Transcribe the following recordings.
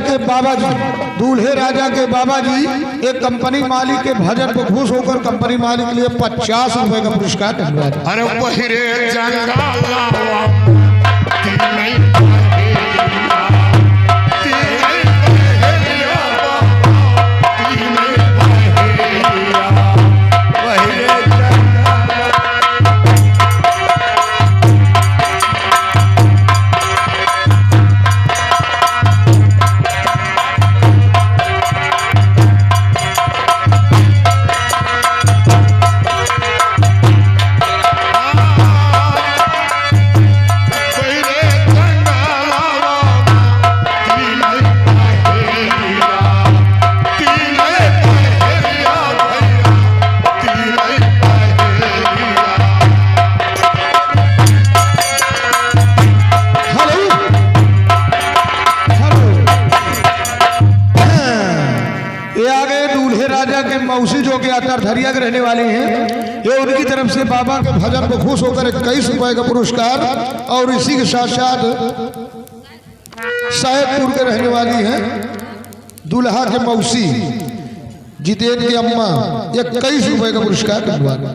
के बाबा जी, दूल्हे राजा के बाबा जी एक कंपनी मालिक के भजन को खुश होकर कंपनी मालिक के लिए 50 रुपए का पुरस्कार दिलवा दिया। अरे वही रे जंगला मौसी जो के अतरधरिया के रहने वाले हैं, ये उनकी तरफ से बाबा के भजन को खुश होकर 21 रुपए का पुरस्कार, और इसी के साथ साथ साहेबपुर के रहने वाली हैं दुल्हा के मौसी जितेन की अम्मा 21 रुपए का पुरस्कार दिलवा दिया।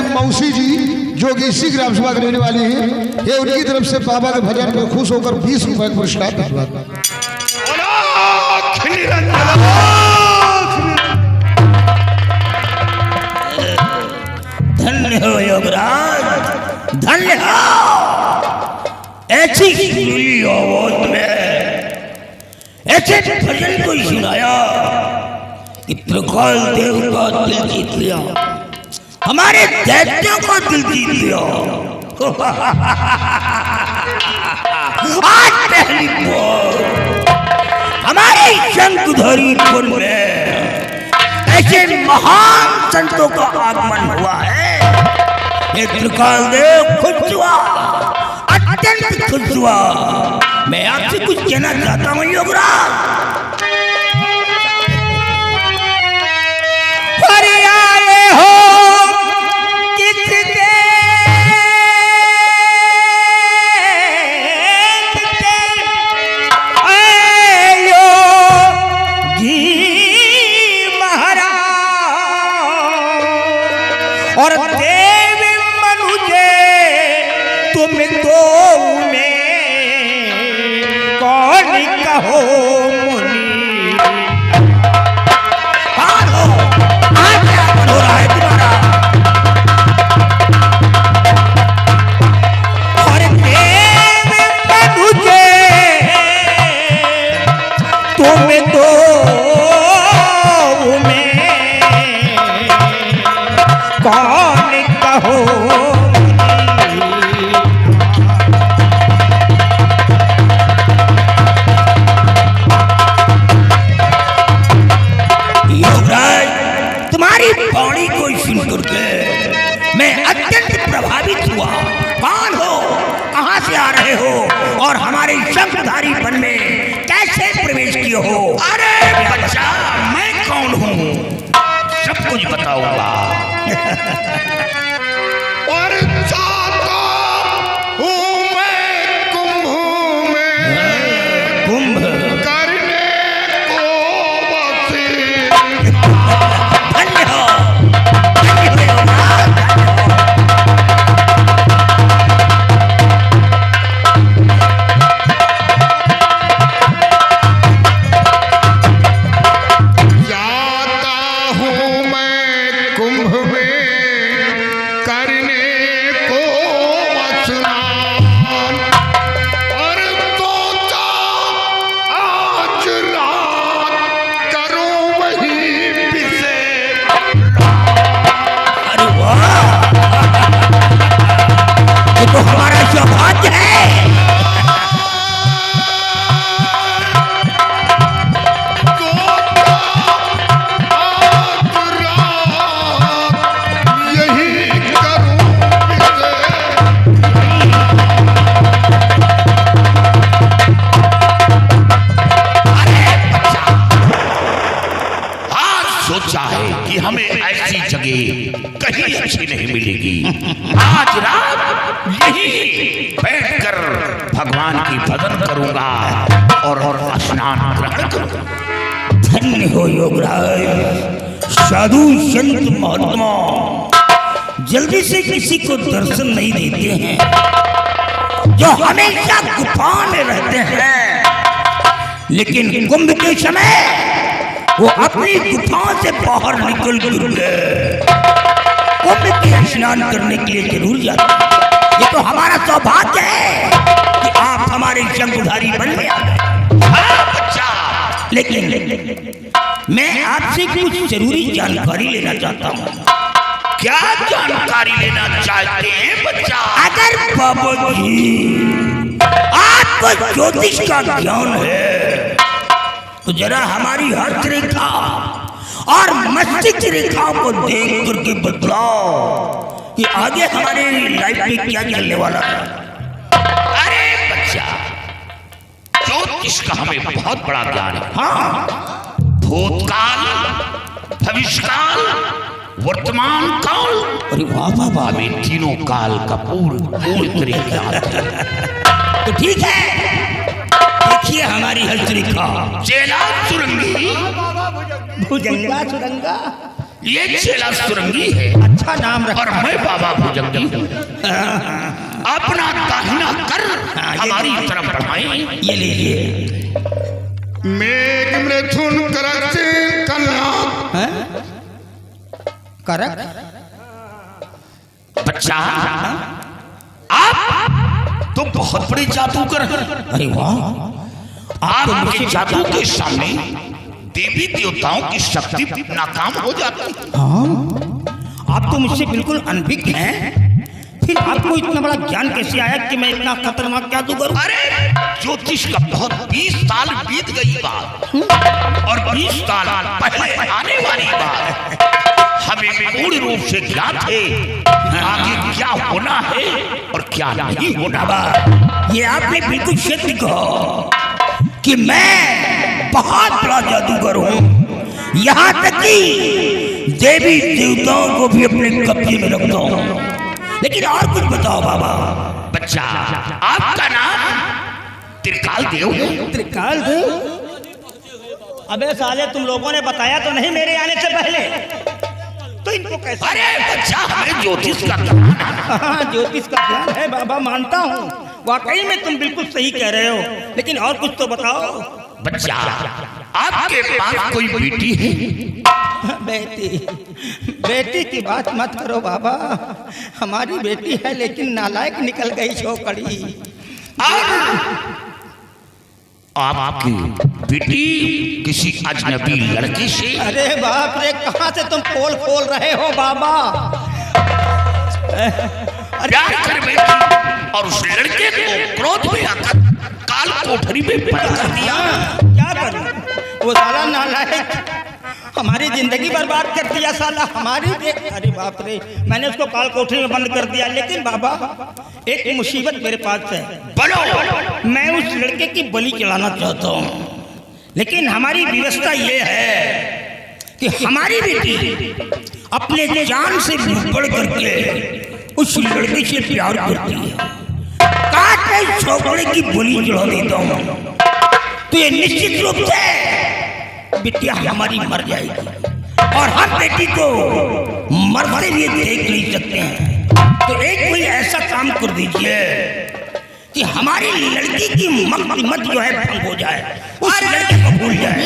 मौसी जी जो कि इसी ग्राम सभा के रहने वाली हैं, ये उनकी तरफ से बाबा के भजन में खुश होकर 20 रुपए का पुरस्कार दिलवा दिया। धन्य हो योगराज, धन्य हो। ऐसी सुरीली आवाज में ऐसे भजन को सुनाया कि प्रकाल देव का दिल जीत लिया, हमारे दैत्यों को दिल जीत लिया। आज पहली बार हमारे शंकुधरीपुर में ऐसे महान संतों का आगमन हुआ है। ये त्रिकाल देव खुश हुआ, अत्यंत खुश हुआ। मैं आपसे कुछ कहना चाहता हूँ योगराज। और देव मनुजे तुम दो में कौन कहो मुनि। आज क्या मन हो रहा है तुम्हारा? और देव मनुजे तुम दो में कौन कहो। योगराज, तुम्हारी वाणी को सुनकर के मैं अत्यंत प्रभावित हुआ। कौन हो, कहां से आ रहे हो, और हमारे शंखधारी वन में कैसे प्रवेश किए हो? अरे बच्चा, मैं कौन हूं सब कुछ बताऊंगा। करेंगे कहीं अच्छी नहीं मिलेगी। आज रात यही बैठकर भगवान की भजन करूंगा और स्नान ग्रहण करूंगा। धन्य हो योगराज, साधु संत महात्मा जल्दी से किसी को दर्शन नहीं देते हैं, जो हमेशा गुफा में रहते हैं, लेकिन कुंभ के समय वो अपनी गुफा से बाहर निकल कर कुंभ के स्नान करने के लिए जरूर जाते हैं। ये तो हमारा सौभाग्य है कि आप हमारे शंकुधारी बन गए। हाँ बच्चा, लेकिन मैं आपसे कुछ जरूरी जानकारी लेना चाहता हूँ। क्या जानकारी लेना चाहते हैं बच्चा? अगर बाबा जी आपको ज्योतिष का ज्ञान है तो जरा हमारी हस्त रेखा और मस्तिष्क रेखा को देख करके बतलाओ कि आगे हमारे लाइफ में क्या चलने वाला है। अरे बच्चा, ज्योतिष का हमें बहुत बड़ा ज्ञान है। हाँ, भूतकाल, भविष्यकाल, वर्तमान काल, अरे वाह वाह वाह, हमें तीनों काल का पूर्ण तरीके आता है। तो ठीक है, देखिए हमारी हस्त रेखा। चेला सुरंगी, भुजंगा सुरंगा, ये चेला सुरंगी है अच्छा नाम रखा। और मैं बाबा भुजंगी हूँ। अपना दाहिना कर हमारी तरफ बढ़ाएं। ये लीजिए। मेघ मृथुन करक से कन्या करक बच्चा, आप तो बहुत बड़े जादूगर हैं। अरे वाह, आपके जादू के सामने देवी देवताओं की शक्ति नाकाम हो जाती है। हाँ, आप तो मुझसे बिल्कुल अनभिज्ञ हैं, फिर आपको इतना बड़ा ज्ञान कैसे आया कि मैं इतना खतरनाक जादूगर हूं? अरे ज्योतिष का बहुत 20 साल बीत गई बात, और 20 साल पहले आने वाली बात हमें पूर्ण रूप से ज्ञात है आगे क्या होना है और क्या नहीं होना। ये आपने बिल्कुल सत्य कहा कि मैं बहुत बड़ा जादूगर हूँ, यहाँ तक कि देवी देवताओं को भी अपने कब्जे में रखता हूँ। लेकिन और कुछ बताओ बाबा। बच्चा, आपका नाम त्रिकाल देव है? त्रिकाल देव? अबे साले, तुम लोगों ने बताया तो नहीं मेरे आने से पहले, तो इनको कैसे? अरे बच्चा, हमें ज्योतिष का ज्ञान है। हाँ, ज्योतिष का ज्ञान है बाबा, मानता हूँ, वाकई में तुम बिल्कुल सही कह रहे हो, लेकिन और कुछ तो बताओ। बच्चा, आपके पास कोई बेटी है? बेटी? बेटी की बात मत करो बाबा, हमारी बेटी है लेकिन नालायक निकल गई छोकरी। आपकी बेटी किसी अजनबी लड़के से? अरे बाप रे, कहाँ से तुम पोल खोल रहे हो बाबा? प्यार कर बेटी और उस लड़के को क्रोध में आकर काल कोठरी में बंद कर दिया। क्या करूं? वो साला नालायक हमारी जिंदगी बर्बाद कर दिया साला, हमारी अरे बाप रे, मैंने उसको काल कोठरी में बंद कर दिया। लेकिन बाबा, एक मुसीबत मेरे पास है। बोलो। मैं उस लड़के की बलि चढ़ाना चाहता हूँ, लेकिन हमारी व्यवस्था ये है कि हमारी बेटी अपने जान से बढ़ करके उस लड़के से प्यार करती है। काट में छोकरे की बलि चढ़ा देता हूँ तो ये निश्चित रूप से बिटिया हमारी मर जाएगी, और हम बेटी को मरते हुए देख नहीं सकते हैं। तो एक कोई ऐसा काम कर दीजिए कि हमारी लड़की की मत जो है भंग हो जाए, उस लड़के को भूल जाए।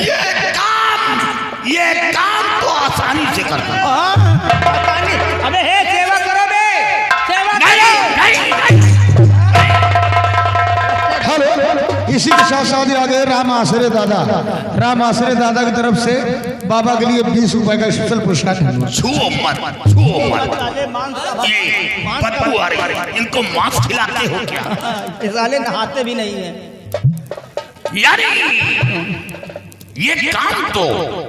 ये काम तो आसानी से कर दो। अबे हे, सेवा करो बे, सेवा नहीं। हेलो, इसी के साथ साथ आगे राम आश्रय दादा की तरफ से बाबा के लिए 20 रुपए का स्पेशल पुरस्कार। छुओ मत, छुओ मत। ये बदबू आ रही है, इनको मांस खिलाते हो क्या? ये साले नहाते भी नहीं है। यानी ये काम तो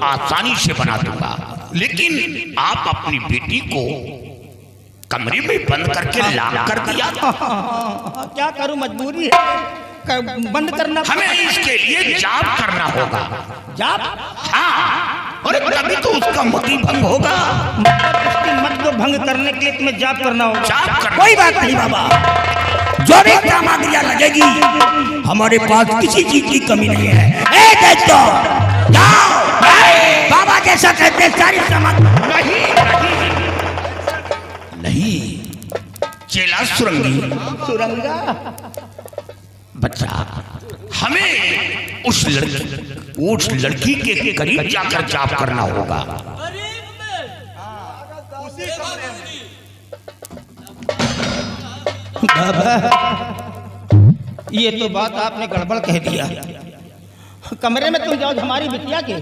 आसानी से बना दूंगा, लेकिन आप अपनी बेटी को कमरे में बंद करके लॉक कर दिया। क्या करूं, मजबूरी है, बंद करना। हमें इसके लिए जाप करना होगा। जाप? हाँ, अरे तभी तो उसका मति भंग होगा। उसकी मत को भंग करने के लिए तुम्हें जाप करना होगा। जाप करना। कोई बात नहीं बाबा, जो भी सामग्रियां लगेगी हमारे पास किसी चीज की कमी नहीं है। ए दैत्यो, जाओ बाबा जैसा कहते सारी सामग्री। नहीं चेला सुरंगी, सुरंगा बच्चा, हमें उस लड़की के करीब जाकर जाप करना होगा। बाबा ये तो बात आपने गड़बड़ कह दिया। कमरे में तुम जाओ हमारी बिटिया के।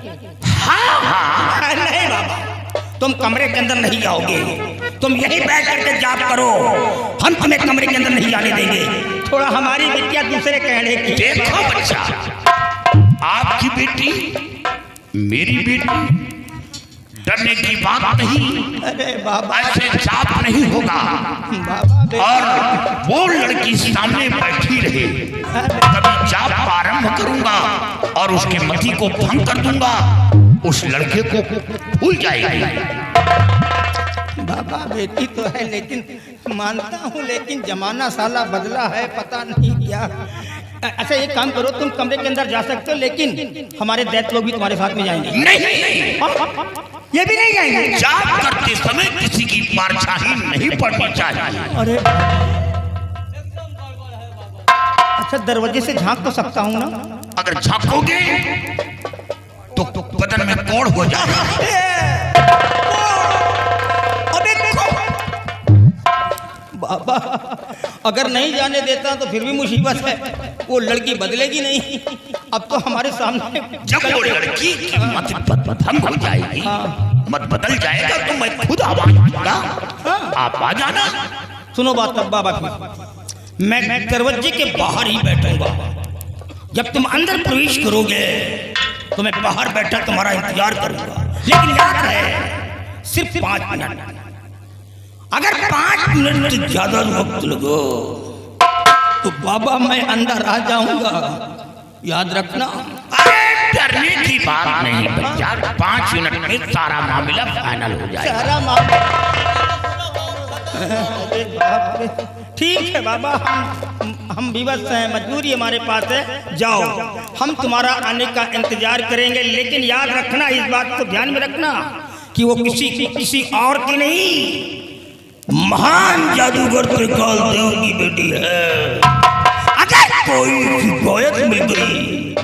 हाँ, नहीं बाबा, तुम कमरे के अंदर नहीं जाओगे, तुम यहीं बैठ करके जाप करो, हम तुम्हें कमरे के अंदर नहीं जाने देंगे। थोड़ा हमारी बिटिया दूसरे कहने की। देखो बच्चा, आपकी बेटी मेरी बेटी, डरने की बात नहीं। अरे बाबा ऐसे जाप नहीं होगा। बाबा और वो लड़की सामने बैठी रहे, तभी जाप आरंभ करूंगा और उसके मति को भंग कर दूंगा, उस लड़के को भूल जाएगी। बाबा बेटी तो है, लेकिन मानता हूँ, लेकिन जमाना साला बदला है, पता नहीं क्या। अच्छा एक काम करो, तुम कमरे के अंदर जा सकते हो, लेकिन हमारे दैत्य लोग भी तुम्हारे साथ में जाएंगे। नहीं, ये भी नहीं जाएंगे। जाप करते समय किसी की परछाई नहीं पड़नी चाहिए। अरे अच्छा दरवाजे से झांक तो सकता हूँ ना? अगर झांकोगे तो बदन में कोड़ हो जाएगा। अबे देखो बाबा, अगर नहीं जाने देता तो फिर भी मुसीबत है, वो लड़की बदलेगी नहीं। अब तो हमारे सामने जब वो लड़की की मत भंग हो जाएगी, मत बदल जाएगा, तो मैं खुद आवाज दूंगा, आप आ जाना। सुनो बात तब बाबा की, मैं दरवाजे के बाहर ही बैठूंगा। जब तुम अंदर प्रवेश करोगे तो मैं बाहर बैठा तुम्हारा इंतजार करूंगा, लेकिन याद रहे सिर्फ 5 मिनट। अगर 5 मिनट से ज्यादा वक्त लगो तो बाबा मैं अंदर आ जाऊंगा, याद रखना। अरे डरने की बात नहीं बच्चा, 5 मिनट में सारा मामला फाइनल हो जाएगा। सारा मामला ठीक है बाबा, हम विवश हैं, मजबूरी हमारे पास है। जाओ, हम तुम्हारा आने का इंतजार करेंगे, लेकिन याद रखना, इस बात को ध्यान में रखना कि वो किसी और की नहीं, महान जादूगर त्रिकाल देव की बेटी है। अगर कोई शिकायत मिल गई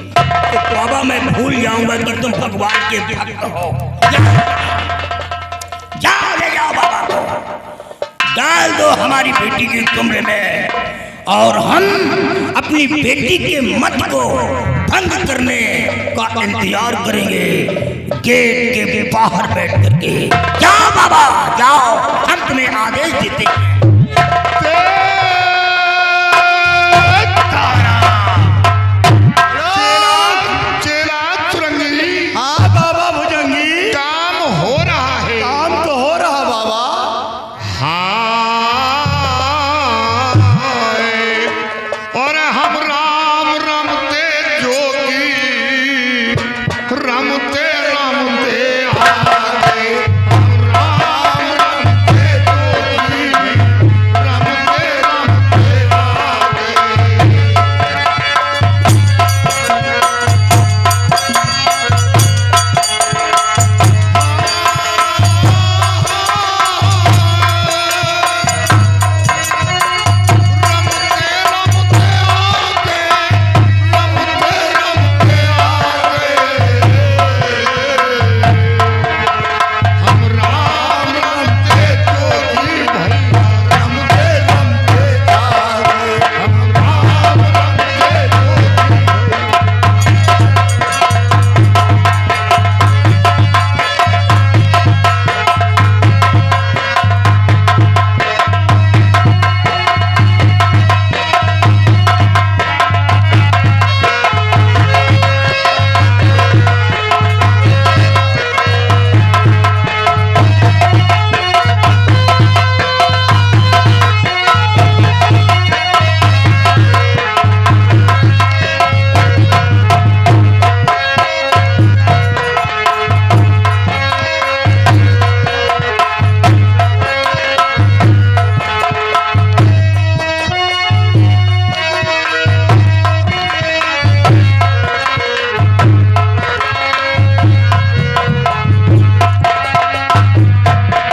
तो बाबा मैं भूल जाऊंगा कि तुम भगवान के भक्त हो। जाओ ले जाओ बाबा को, डाल दो हमारी बेटी के कमरे में, और हम अपनी बेटी के मत को भंग करने का इंतजार करेंगे गेट के बाहर बैठ करके। जाओ बाबा जाओ, हम तुम्हें आदेश देते हैं। रमते